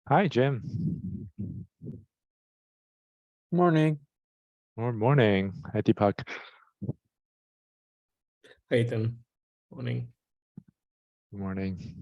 Hi, Jim. Morning. Morning. Hi, Deepak. Hi, Ethan. Morning. Good morning.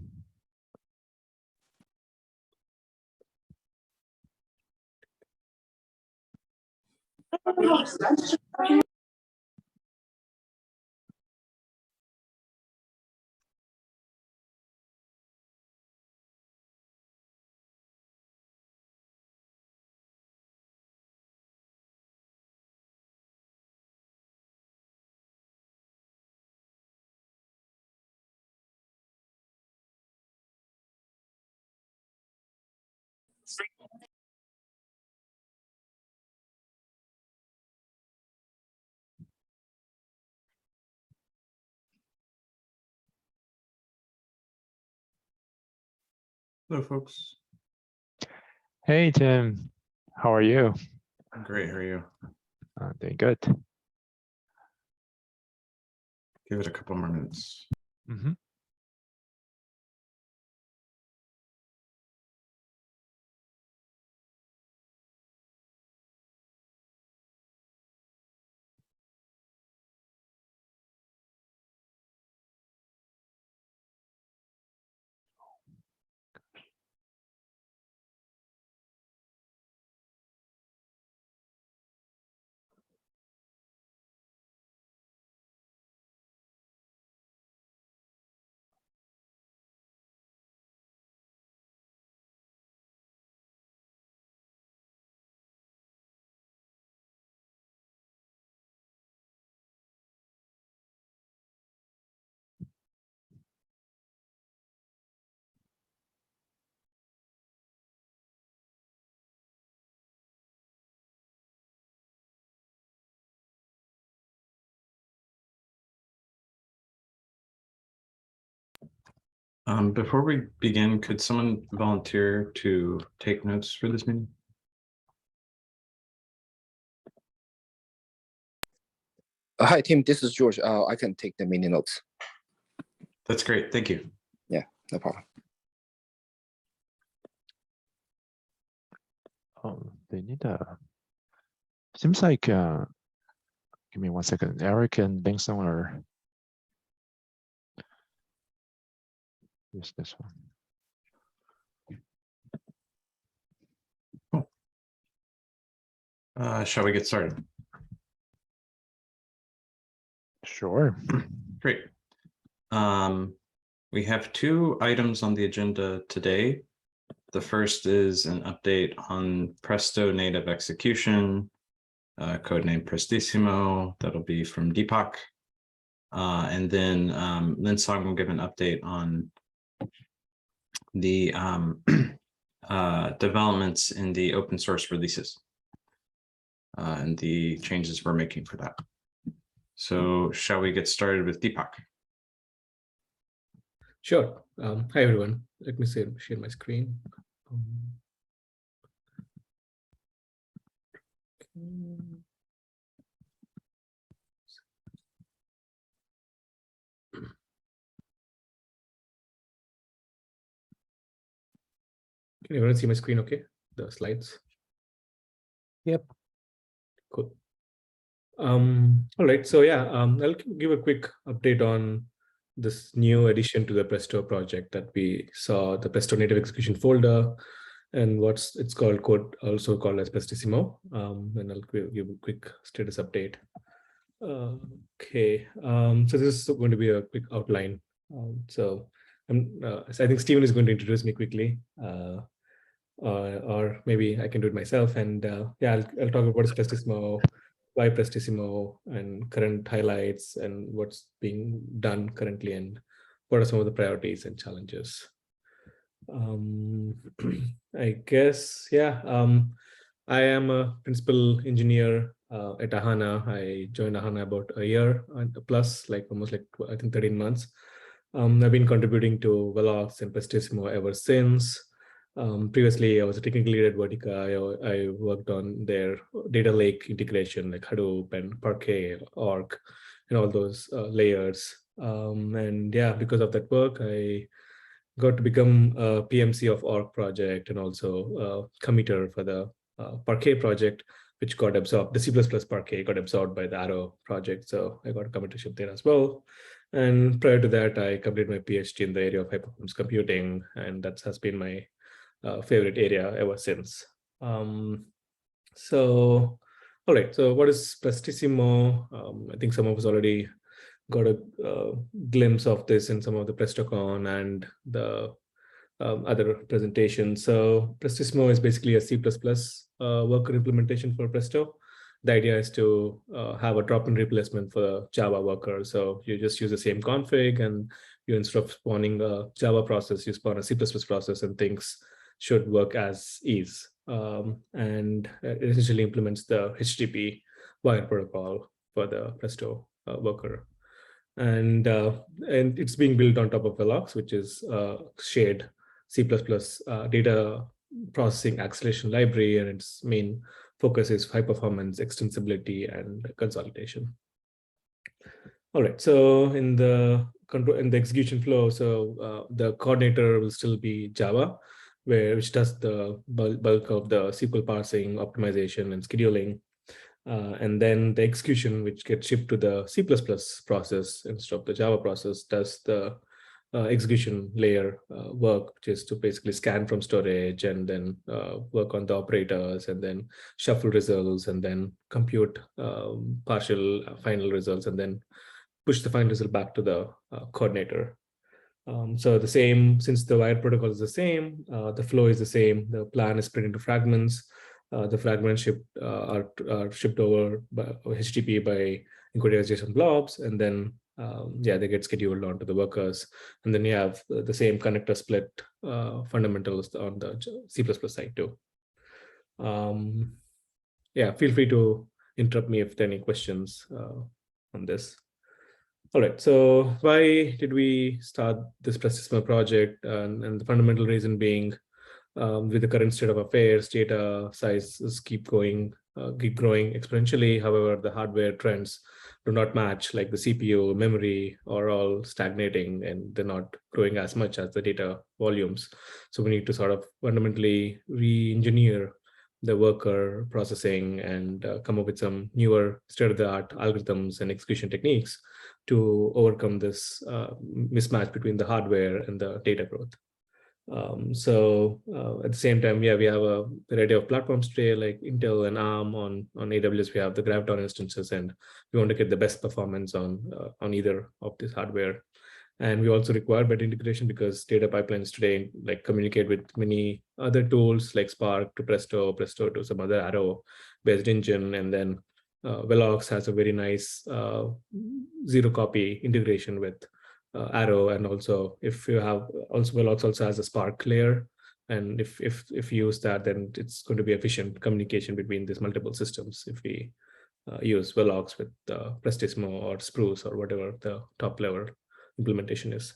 Hello, folks. Hey, Tim. How are you? Great. How are you? Doing good. Give it a couple more minutes. Mm-hmm. Before we begin, could someone volunteer to take notes for this meeting? Hi, Tim. This is George. I can take the meeting notes. That's great. Thank you. Yeah, no problem. Oh, they need a. Seems like. Give me 1 second. Eric and Bingson are. Use this one. Shall we get started? Sure. Great. We have 2 items on the agenda today. The first is an update on Presto native execution, codename Prestissimo. That'll be from Deepak. And then Lin Song will give an update on the developments in the open source releases and the changes we're making for that. So shall we get started with Deepak? Sure. Hi, everyone. Let me share my screen. Can everyone see my screen okay? The slides? Yep. Cool. All right. So yeah, I'll give a quick update on this new addition to the Presto project that we saw, the Presto native execution folder, and it's called also called as Prestissimo. And I'll give a quick status update. Okay. So this is going to be a quick outline. So I think Stephen is going to introduce me quickly. Or maybe I can do it myself. And yeah, I'll talk about Prestissimo, why Prestissimo, and current highlights, and what's being done currently, and what are some of the priorities and challenges. I guess, yeah, I am a principal engineer at Ahana. I joined Ahana about a year plus, like almost like I think 13 months. I've been contributing to Velox and Prestissimo ever since. Previously, I was a technical lead at Vertica. I worked on their data lake integration, like Hadoop and Parquet, Org, and all those layers. And yeah, because of that work, I got to become a PMC of org project and also a committer for the Parquet project, which got absorbed. The C++ Parquet got absorbed by the Arrow project. So I got a committership there as well. And prior to that, I completed my PhD in the area of high performance computing. And that has been my favorite area ever since. So, all right. So what is Prestissimo? I think some of us already got a glimpse of this in some of the PrestoCon and the other presentations. So Prestissimo is basically a C++ worker implementation for Presto. The idea is to have a drop-in replacement for the Java worker. So you just use the same config, and you, instead of spawning a Java process, you spawn a C++ process, and things should work as is. And it essentially implements the HTTP wire protocol for the Presto worker. And it's being built on top of Velox, which is shared C++ data processing acceleration library, and its main focus is high performance, extensibility, and consolidation. All right, so in the control, in the execution flow, so the coordinator will still be Java, which does the bulk of the SQL parsing, optimization, and scheduling. And then the execution, which gets shipped to the C++ process instead of the Java process, does the execution layer work, which is to basically scan from storage and then work on the operators and then shuffle results and then compute partial final results and then push the final result back to the coordinator. So the same, since the wire protocol is the same, the flow is the same, the plan is split into fragments. The fragments are shipped over by HTTP by encoded as JSON blobs, and then they get scheduled onto the workers. And then you have the same connector split fundamentals on the C++ side too. Feel free to interrupt me if there are any questions on this. All right, so why did we start this Prestissimo project? And the fundamental reason being, with the current state of affairs, data sizes keep growing exponentially. However, the hardware trends do not match, like the CPU, memory are all stagnating, and they're not growing as much as the data volumes. So we need to sort of fundamentally re-engineer the worker processing and come up with some newer state-of-the-art algorithms and execution techniques to overcome this mismatch between the hardware and the data growth. At the same time, we have a variety of platforms today, like Intel and ARM. On AWS, we have the Graviton instances, and we want to get the best performance on either of this hardware. And we also require better integration because data pipelines today like communicate with many other tools like Spark to Presto to some other Arrow-based engine, and then Velox has a very nice zero copy integration with Arrow, and also if you have Velox also has a Spark layer, and if you use that, then it's going to be efficient communication between these multiple systems. If we use Velox with Prestissimo or Spruce or whatever the top level implementation is.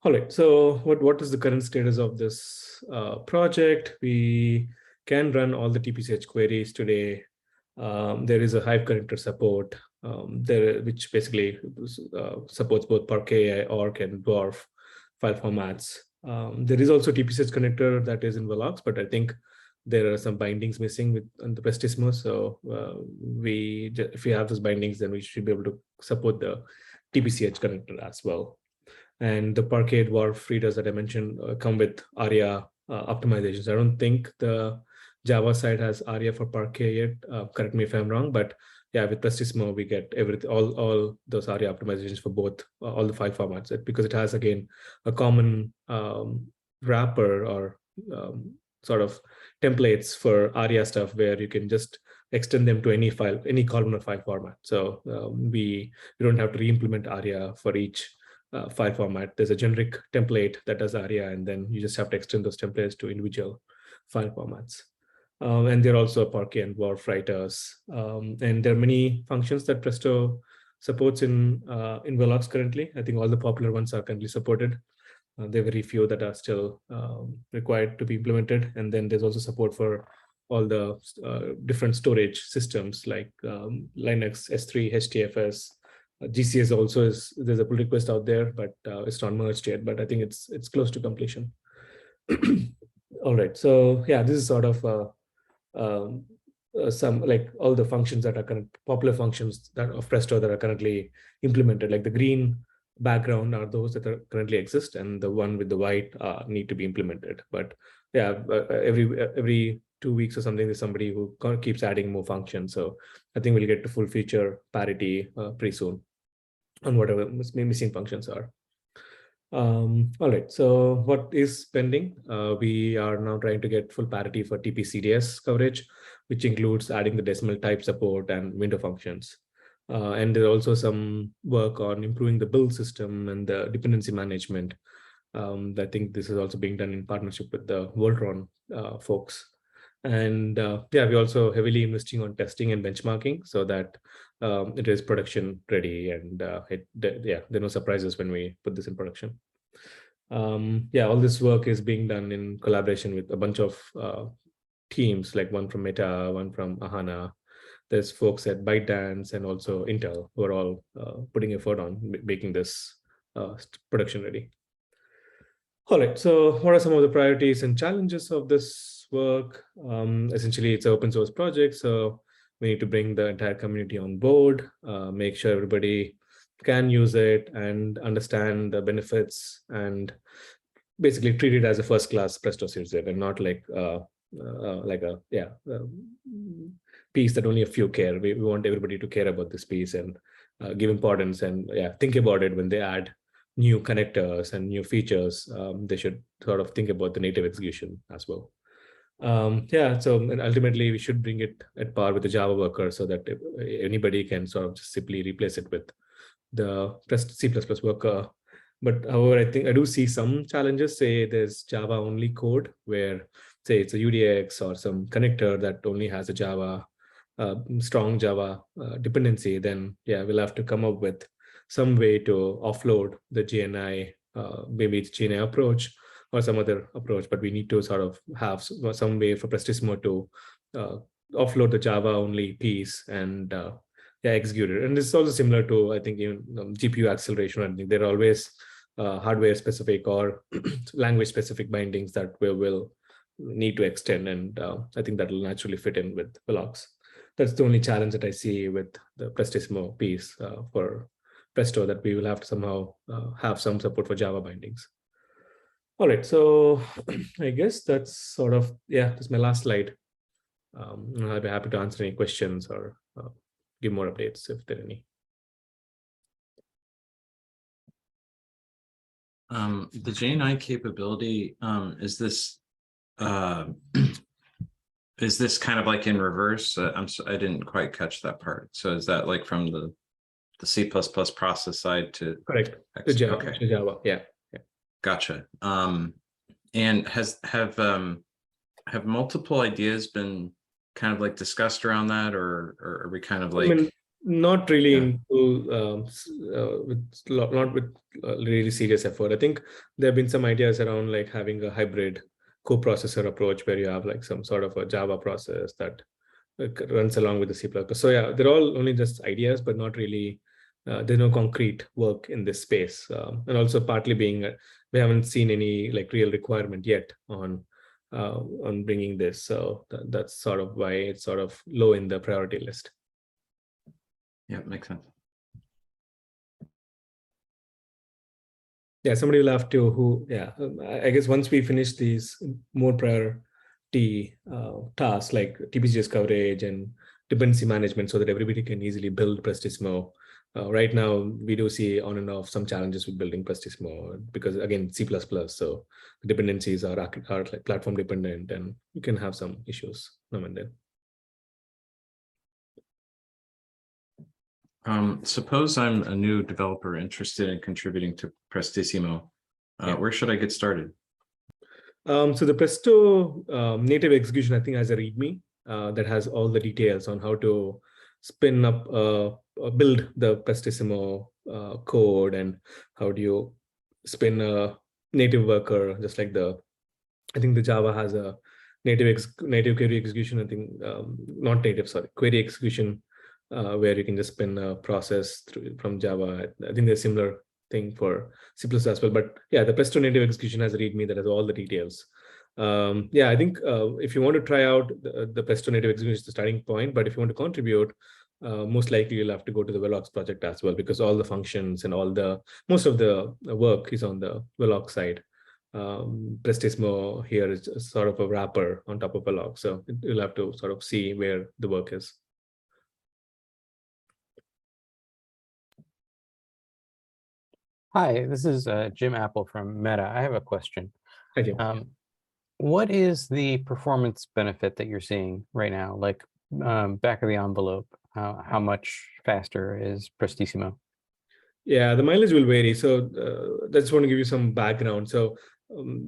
All right, so what is the current status of this project? We can run all the TPCH queries today. There is a Hive connector support which basically supports both Parquet, Orc, and Dwarf file formats. There is also TPCH connector that is in Velox, but I think there are some bindings missing on the Prestissimo. So if we have those bindings, then we should be able to support the TPCH connector as well. And the Parquet, Dwarf readers that I mentioned come with ARIA optimizations. I don't think the Java side has ARIA for Parquet yet. Correct me if I'm wrong, but yeah, with Prestissimo, we get everything, all those ARIA optimizations for both all the file formats, because it has, again, a common wrapper or sort of templates for ARIA stuff where you can just extend them to any file, any columnar file format. So we don't have to re-implement ARIA for each file format. There's a generic template that does ARIA, and then you just have to extend those templates to individual file formats. And they're also Parquet and Dwarf writers. And there are many functions that Presto supports in Velox currently. I think all the popular ones are currently supported. There are very few that are still required to be implemented. And then there's also support for all the different storage systems like Linux, S3, HDFS, GCS also there's a pull request out there, but it's not merged yet. But I think it's close to completion. All right. So yeah, this is sort of some like all the functions that are popular functions that of Presto that are currently implemented. Like the green background are those that are currently exist, and the one with the white need to be implemented. But yeah, every 2 weeks or something, there's somebody who keeps adding more functions. So I think we'll get to full feature parity pretty soon on whatever missing functions are. All right, so what is pending? We are now trying to get full parity for TP-CDS coverage, which includes adding the decimal type support and window functions. And there's also some work on improving the build system and the dependency management. I think this is also being done in partnership with the Voltron folks. And yeah, we're also heavily investing on testing and benchmarking so that it is production ready, and there are no surprises when we put this in production. Yeah, all this work is being done in collaboration with a bunch of teams, like one from Meta, one from Ahana. There's folks at ByteDance and also Intel who are all putting effort on making this production ready. All right, so what are some of the priorities and challenges of this work? Essentially, it's an open source project, so we need to bring the entire community on board, make sure everybody can use it and understand the benefits, and basically treat it as a first-class Presto citizen and not like a piece that only a few care. We want everybody to care about this piece and give importance, and think about it when they add new connectors and new features. They should sort of think about the native execution as well. So and ultimately we should bring it at par with the Java worker so that anybody can sort of just simply replace it with the C++ worker. But however, I think I do see some challenges. Say there's Java only code where, say, it's a UDX or some connector that only has a Java, strong Java dependency. Then we'll have to come up with some way to offload the GNI, maybe it's GNI approach or some other approach, but we need to sort of have some way for Prestissimo to offload the Java only piece and execute it. And this is also similar to, I think, even GPU acceleration. I think there are always hardware specific or language specific bindings that we will need to extend, and I think that will naturally fit in with Velox. That's the only challenge that I see with the Prestissimo piece for Presto, that we will have to somehow have some support for Java bindings. All right, so I guess that's sort of, that's my last slide. I'll be happy to answer any questions or give more updates if there are any. The JNI capability, is this kind of like in reverse? I didn't quite catch that part. So is that like from the C++ process side to correct to Java? Okay. To Java, yeah. Gotcha. And have multiple ideas been kind of like discussed around that, or are we kind of like? I mean, not really into not with really serious effort. I think there have been some ideas around like having a hybrid coprocessor approach where you have like some sort of a Java process that runs along with the C++. So they're all only just ideas, but not really. There's no concrete work in this space, and also partly being we haven't seen any like real requirement yet on bringing this. So that's sort of why it's sort of low in the priority list. Yeah, makes sense. Yeah, somebody will have to I guess once we finish these more priority tasks like TP-CDS coverage and dependency management so that everybody can easily build Prestissimo. Right now, we do see on and off some challenges with building Prestissimo because, again, C++, so the dependencies are like platform dependent, and you can have some issues now and then. Suppose I'm a new developer interested in contributing to Prestissimo. Where should I get started? So the Presto native execution, I think, has a README that has all the details on how to spin up, build the Prestissimo code, and how do you spin a native worker, just like I think the Java has a native query execution. I think not native, sorry, query execution where you can just spin a process through from Java. I think there's a similar thing for C++ as well. But yeah, the Presto native execution has a README that has all the details. Yeah, I think if you want to try out the Presto native execution is the starting point, but if you want to contribute, most likely you'll have to go to the Velox project as well, because all the functions and most of the work is on the Velox side. Prestissimo here is sort of a wrapper on top of Velox, so you'll have to sort of see where the work is. Hi, this is Jim Apple from Meta. I have a question. Hi, Jim. What is the performance benefit that you're seeing right now? Like back of the envelope, how much faster is Prestissimo? Yeah, the mileage will vary. So I just want to give you some background. So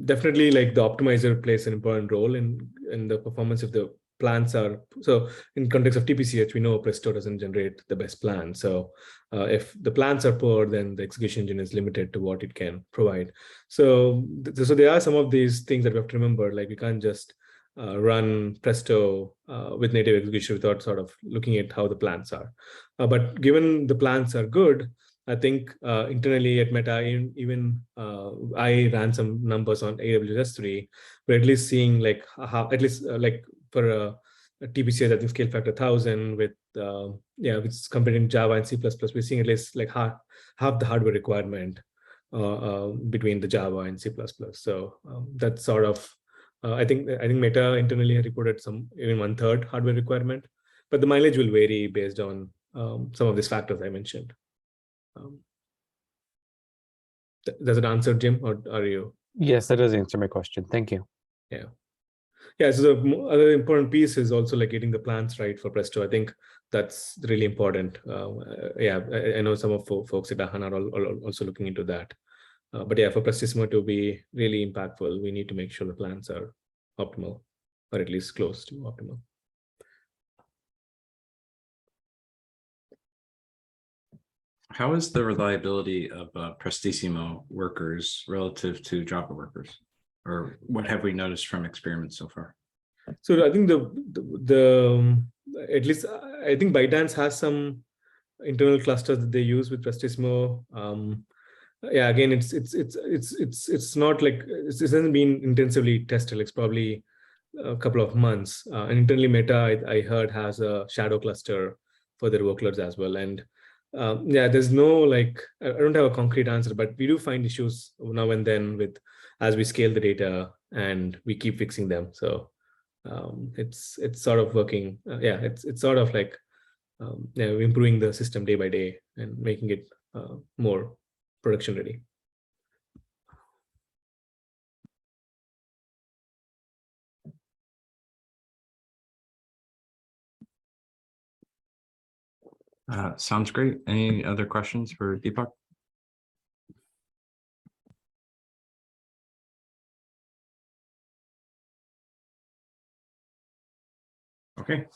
definitely, like the optimizer plays an important role in the performance if the plans are. So in context of TPCH, we know Presto doesn't generate the best plan. So if the plans are poor, then the execution engine is limited to what it can provide. So there are some of these things that we have to remember. Like we can't just run Presto with native execution without sort of looking at how the plans are. But given the plans are good, I think internally at Meta, even I ran some numbers on AWS S3. We're at least seeing like at least like for a TPCS, I think scale factor 1000 with which is comparing Java and C++. We're seeing at least like half the hardware requirement between the Java and C++. So that's sort of I think Meta internally reported even 1/3 hardware requirement, but the mileage will vary based on some of these factors I mentioned. Does it answer, Jim, or are you? Yes, that does answer my question. Thank you. Yeah. Yeah, so the other important piece is also like getting the plans right for Presto. I think that's really important. Yeah, I know some of folks at Ahana are also looking into that. But yeah, for Prestissimo to be really impactful, we need to make sure the plans are optimal, or at least close to optimal. How is the reliability of Prestissimo workers relative to Java workers? Or what have we noticed from experiments so far? So I think at least I think ByteDance has some internal clusters that they use with Prestissimo. Yeah, again, it's not like it hasn't been intensively tested. It's probably a couple of months. And internally, Meta I heard has a shadow cluster for their workloads as well. And yeah, there's no like I don't have a concrete answer, but we do find issues now and then with as we scale the data and we keep fixing them. So it's sort of working. Yeah, it's sort of like improving the system day by day and making it more production ready. Sounds great. Any other questions for Deepak? Okay,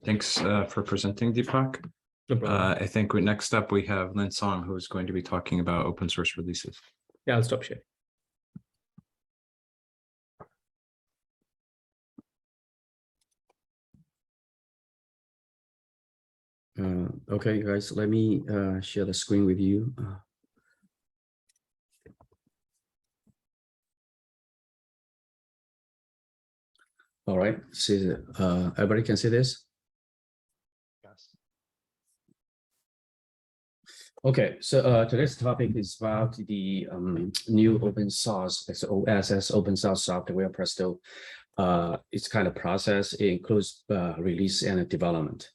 thanks for presenting, Deepak. No problem. I think next up we have Lin Song, who is going to be talking about open source releases. Yeah, I'll stop sharing. Okay, guys, let me share the screen with you. All right, see, everybody can see this? Yes. Okay, so today's topic is about the new open source, it's OSS open source software Presto. It's kind of process. It includes release and development.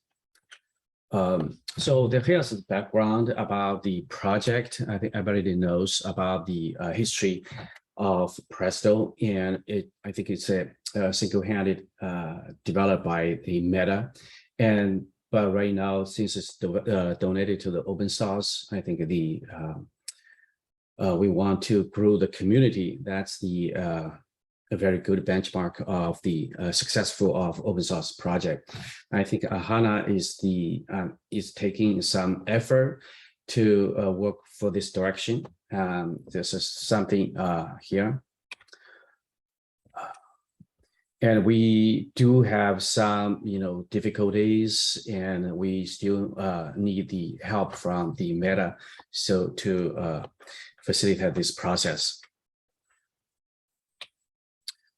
So here's the background about the project. I think everybody knows about the history of Presto, and I think it's a single-handed developed by the Meta. But right now, since it's donated to the open source, I think we want to grow the community. That's a very good benchmark of the successful of open source project. I think Ahana is taking some effort to work for this direction. This is something here. And we do have some, difficulties, and we still need the help from the Meta to facilitate this process.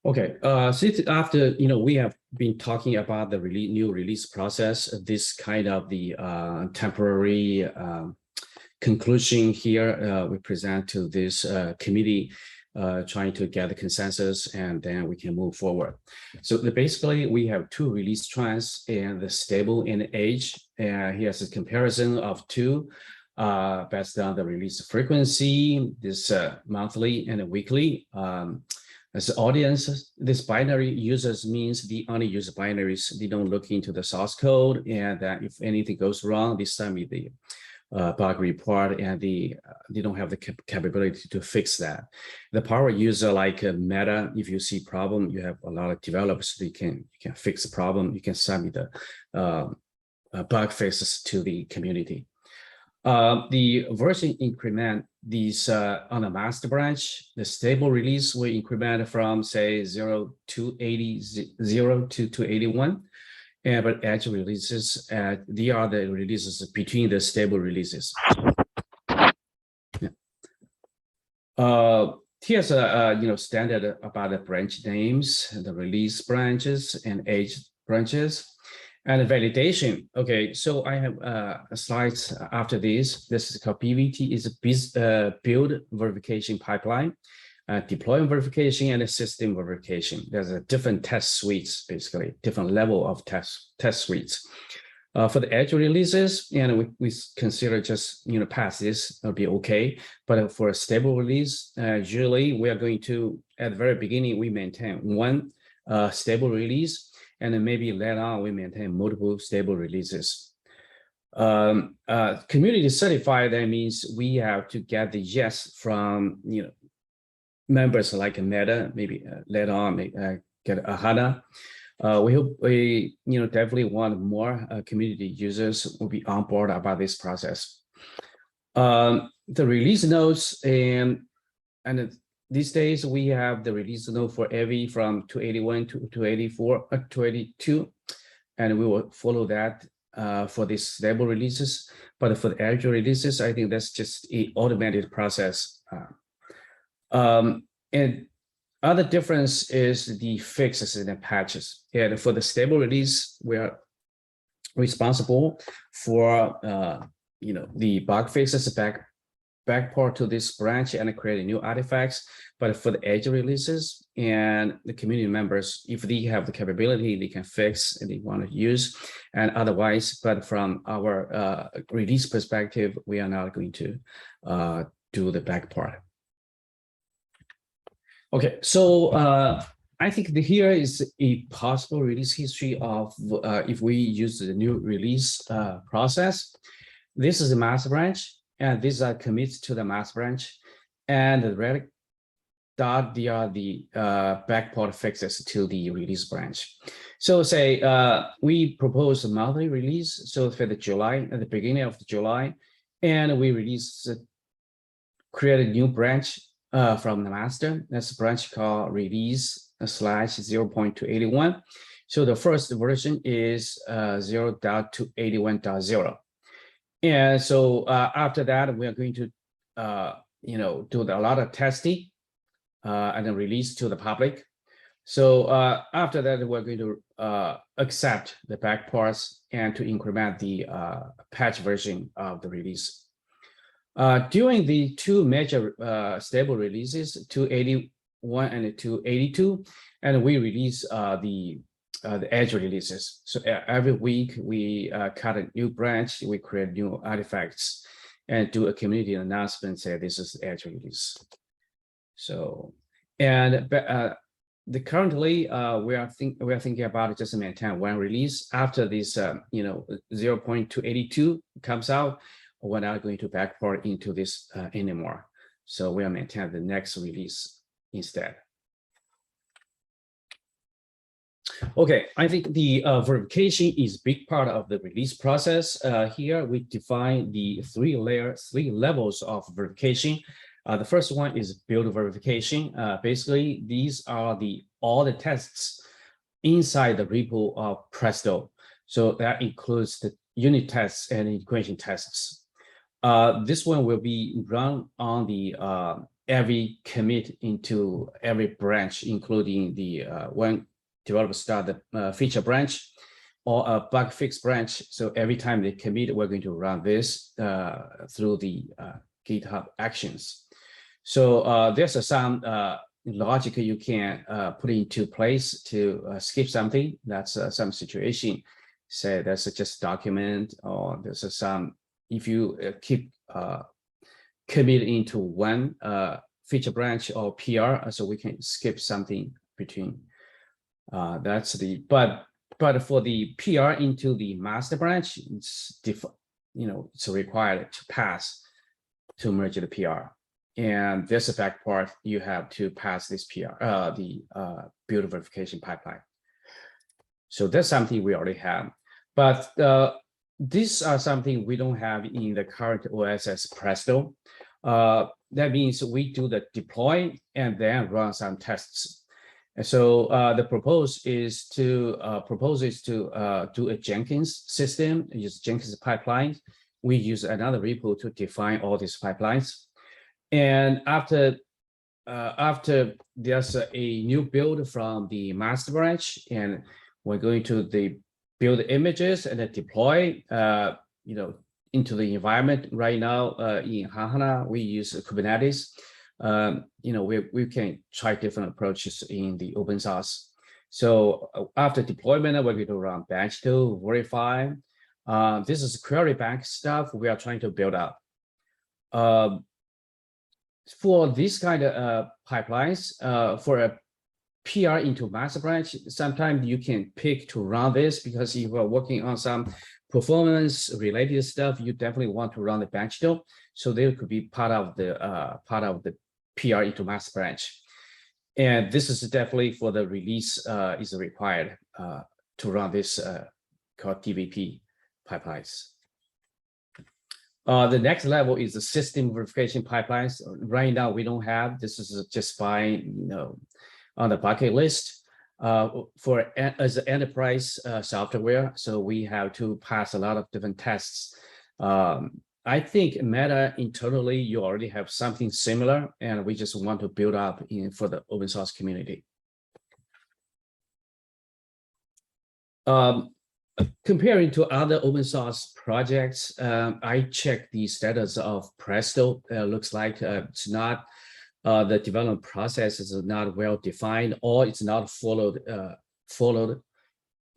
Okay, since after, we have been talking about the new release process, this kind of the temporary conclusion here we present to this committee, trying to get a consensus, and then we can move forward. So basically, we have two release trends, and the stable and age. Here's a comparison of two based on the release frequency, this monthly and weekly. As the audience, this binary users means they only use binaries. They don't look into the source code, and that if anything goes wrong, they send me the bug report, and they don't have the capability to fix that. The power user like Meta, if you see problem, you have a lot of developers, you can fix the problem. You can send me the bug fixes to the community. The version increment these on the master branch, the stable release will increment from say 0 to 80, 0 to 281. But edge releases, they are the releases between the stable releases. Here's a standard about the branch names, the release branches and edge branches, and validation. Okay, so I have slides after this. This is called BVT, is a build verification pipeline. Deployment verification and system verification. There's a different test suites, basically different level of test suites. For the edge releases, and we consider just pass this, it'll be okay. But for a stable release, usually we are going to at the very beginning we maintain one stable release, and then maybe later on we maintain multiple stable releases. Community certified, that means we have to get the yes from members like Meta, maybe later on get Ahana. We hope we definitely want more community users will be on board about this process. The release notes, and these days we have the release note for every from 281 to 284 282, and we will follow that for these stable releases. But for the edge releases, I think that's just an automated process. And other difference is the fixes and the patches. And for the stable release, we are responsible for the bug fixes back part to this branch and create new artifacts. But for the edge releases and the community members, if they have the capability, they can fix and they want to use. And otherwise, but from our release perspective, we are not going to do the back part. Okay, so I think here is a possible release history of if we use the new release process. This is a master branch, and these are commits to the master branch, and the red dot, they are the backport fixes to the release branch. So say we propose a monthly release, so for the July, at the beginning of the July, and we release, create a new branch from the master. That's a branch called release / 0.281. So the first version is 0.281.0. And so after that, we are going to do a lot of testing and then release to the public. So after that, we're going to accept the back parts and to increment the patch version of the release. During the two major stable releases, 281 and 282, and we release the edge releases. So every week we cut a new branch, we create new artifacts, and do a community announcement, say this is the edge release. So, and currently we are thinking about just maintain one release. After this 0.282 comes out, we're not going to backport into this anymore. So we are maintaining the next release instead. Okay, I think the verification is a big part of the release process. Here we define the three levels of verification. The first one is build verification. Basically, these are all the tests inside the repo of Presto. So that includes the unit tests and integration tests. This one will be run on the every commit into every branch, including the when developer start the feature branch or a bug fix branch. So every time they commit, we're going to run this through the GitHub Actions. So there's some logic you can put into place to skip something. That's some situation. Say there's just document, or there's some, if you keep commit into one feature branch or PR, so we can skip something between. That's the, but for the PR into the master branch, it's it's required to pass to merge the PR. And there's a back part, you have to pass this PR, the build verification pipeline. So that's something we already have. But these are something we don't have in the current OSS Presto. That means we do the deploy and then run some tests. And so the proposal is to do a Jenkins system, use Jenkins pipelines. We use another repo to define all these pipelines. And after there's a new build from the master branch, and we're going to the build images and then deploy, into the environment. Right now, in HANA, we use Kubernetes. We can try different approaches in the open source. So after deployment, we're going to run batch to verify. This is query bank stuff we are trying to build up. For this kind of pipelines, for a PR into master branch, sometimes you can pick to run this because if you are working on some performance related stuff, you definitely want to run the batch though. So there could be part of the PR into master branch. And this is definitely for the release is required to run this called DVP pipelines. The next level is the system verification pipelines. Right now, we don't have. This is just by on the bucket list for as an enterprise software. So we have to pass a lot of different tests. I think Meta internally, you already have something similar, and we just want to build up for the open source community. Comparing to other open source projects, I checked the status of Presto. Looks like it's not, the development process is not well defined, or it's not followed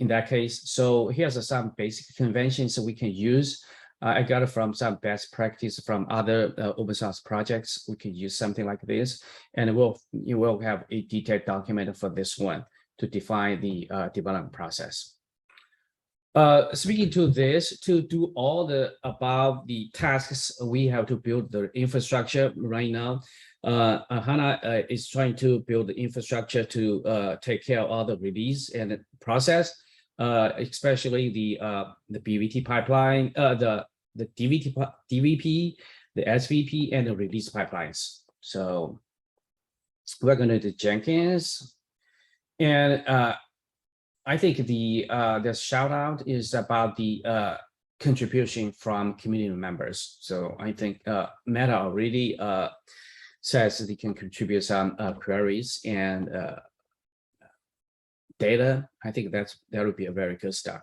in that case. So here's some basic conventions we can use. I got it from some best practice from other open source projects. We can use something like this, and you will have a detailed document for this one to define the development process. Speaking to this, to do all the above the tasks, we have to build the infrastructure right now. HANA is trying to build the infrastructure to take care of all the release and process, especially the BVT pipeline, the DVP, the SVP, and the release pipelines. So we're going to do Jenkins, and I think the shout out is about the contribution from community members. So I think Meta already says they can contribute some queries and data. I think that would be a very good start.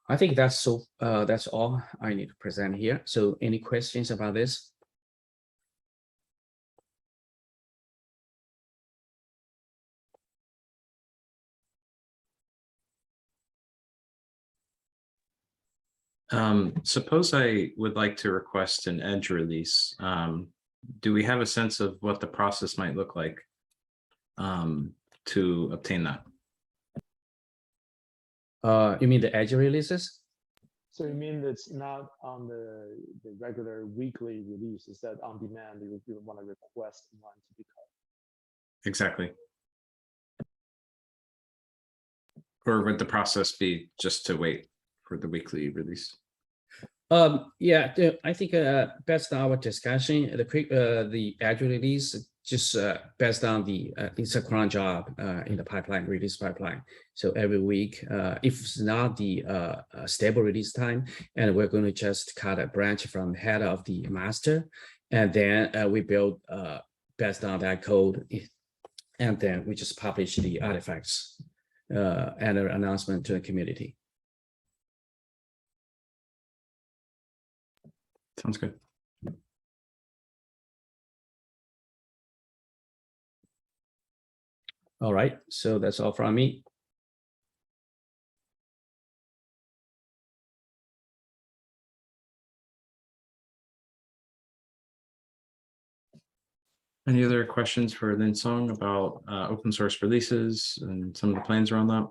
I think that's all I need to present here. So any questions about this? Suppose I would like to request an edge release. Do we have a sense of what the process might look like to obtain that? You mean the edge releases? So you mean it's not on the regular weekly release, is that on demand you want to request one to be called? Exactly. Or would the process be just to wait for the weekly release? Yeah, I think based on our discussion, the edge release just based on the it's a cron job in the pipeline, release pipeline. So every week, if it's not the stable release time, and we're going to just cut a branch from head of the master, and then we build based on that code, and then we just publish the artifacts and an announcement to the community. Sounds good. All right, so that's all from me. Any other questions for Lin Song about open source releases and some of the plans around that?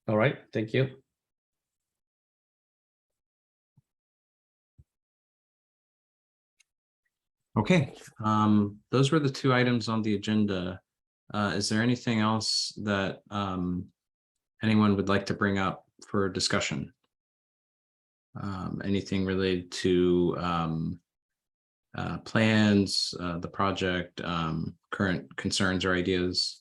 All right, thank you. Okay, those were the two items on the agenda. Is there anything else that anyone would like to bring up for discussion? Anything related to plans, the project, current concerns or ideas?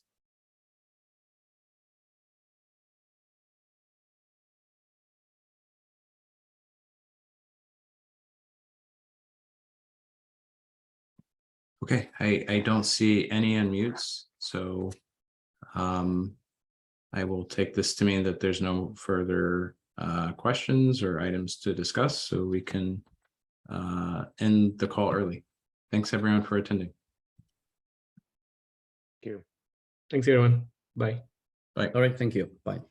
Okay, I don't see any unmutes, so I will take this to mean that there's no further questions or items to discuss, so we can end the call early. Thanks everyone for attending. Thank you. Thanks, everyone. Bye. Bye. All right, thank you. Bye.